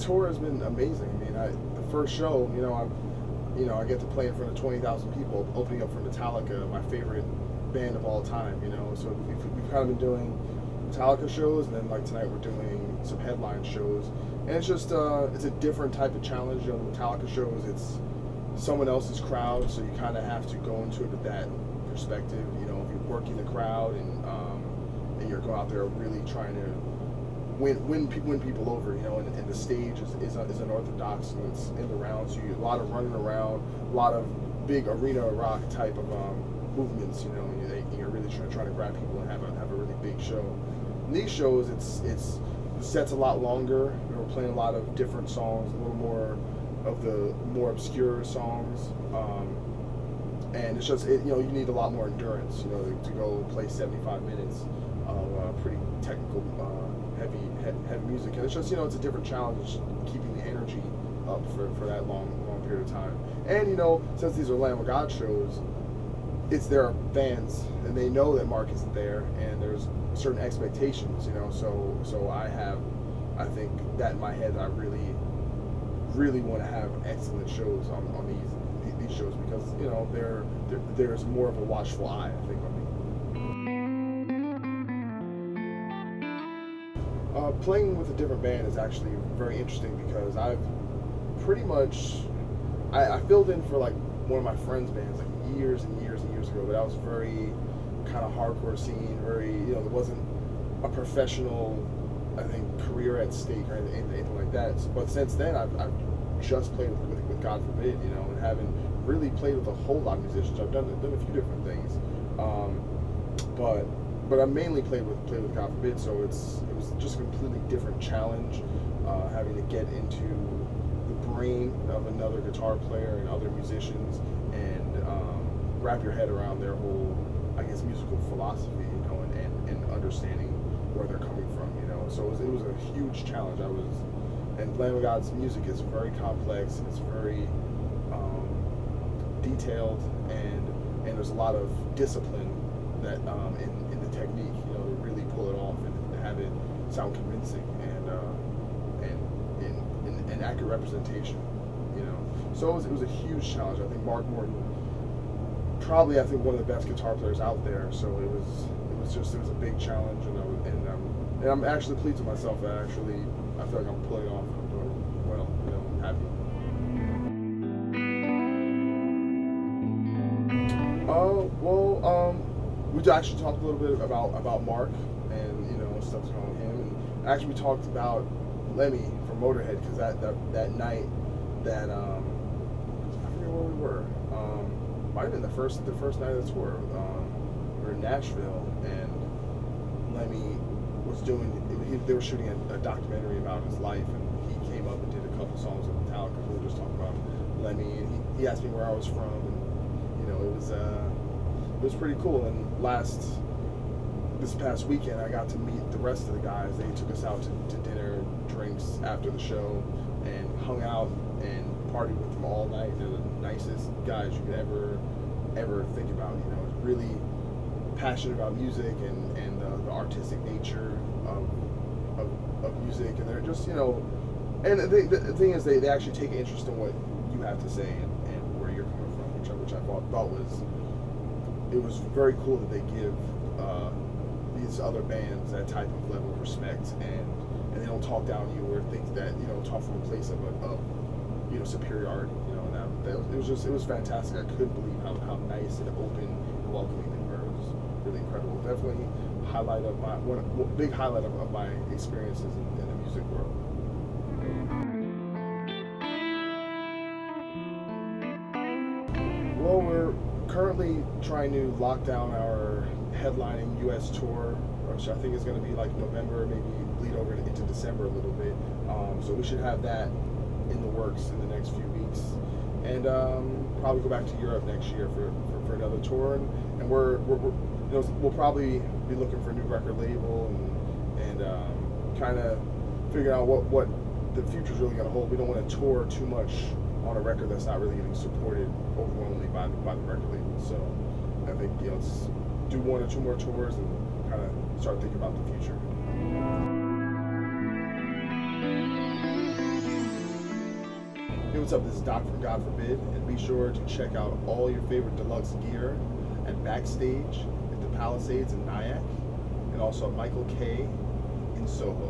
tour has been amazing. I mean, the first show, I get to play in front of 20,000 people, opening up for Metallica, my favorite band of all time. So we've kind of been doing Metallica shows, and then like tonight we're doing some headline shows, and it's just it's a different type of challenge. The Metallica shows, it's someone else's crowd, so you kind of have to go into it with that perspective. If you're working the crowd and you're going out there really trying to win people over, and the stage is unorthodox, and it's in the round, so a lot of running around, a lot of big arena rock type of movements, and you're really trying to grab people and have a really big show. In these shows, the set's a lot longer. We're playing a lot of different songs, a little more of the more obscure songs, and it's just you need a lot more endurance, to go play 75 minutes of pretty technical, heavy music, and it's just it's a different challenge keeping the energy up for that long period of time. And since these are Lamb of God shows, it's their fans, and they know that Mark isn't there, and there's certain expectations, so I think that in my head, I really want to have excellent shows on these shows, because there's more of a watchful eye, I think, on me. Playing with a different band is actually very interesting, because I've pretty much I filled in for like one of my friends' bands like years and years and years ago, but that was very kind of hardcore scene, very there wasn't a professional, I think, career at stake or anything like that. But since then, I've just played with God Forbid, and haven't really played with a whole lot of musicians. I've done a few different things, but I mainly played with God Forbid. So it was just a completely different challenge, having to get into the brain of another guitar player and other musicians, and wrap your head around their whole, I guess, musical philosophy, and understanding where they're coming from, So it was a huge challenge. And Lamb of God's music is very complex. It's very detailed, and there's a lot of discipline that in the technique, to really pull it off and to have it sound convincing and accurate representation, So it was a huge challenge. I think Mark Morton, probably one of the best guitar players out there. So it was a big challenge, and I'm actually pleased with myself. I feel like I'm pulling off. I'm doing well. I'm happy. We actually talked a little bit about Mark and stuff's going on with him, and actually we talked about Lemmy from Motorhead, because that night that I forget where we were. Might have been the first night of the tour. We were in Nashville, and Lemmy was they were shooting a documentary about his life, and he came up and did a couple songs with Metallica. We were just talking about Lemmy, and he asked me where I was from, and it was pretty cool. And this past weekend, I got to meet the rest of the guys. They took us out to dinner, drinks after the show, and hung out and partied with them all night. They're the nicest guys you could ever think about. Really passionate about music and the artistic nature of music, and they're just and the thing is, they actually take interest in what you have to say and where you're coming from, which I thought was very cool that they give these other bands that type of level of respect, and they don't talk down to you or think that talk from a place of superiority, it was fantastic. I couldn't believe how nice and open and welcoming they were. It was really incredible. Definitely one big highlight of my experiences in the music world. Well, we're currently trying to lock down our headlining U.S. tour, which I think is going to be like November, maybe bleed over into December a little bit. So we should have that in the works in the next few weeks, and probably go back to Europe next year for another tour. And we'll probably be looking for a new record label and kind of figure out what the future's really going to hold. We don't want to tour too much on a record that's not really getting supported overwhelmingly by the record label. So I think let's do one or two more tours and kind of start thinking about the future. Hey, what's up? This is Doc from God Forbid, and be sure to check out all your favorite deluxe gear at Backstage at the Palisades in Nyack, and also at Michael K in Soho.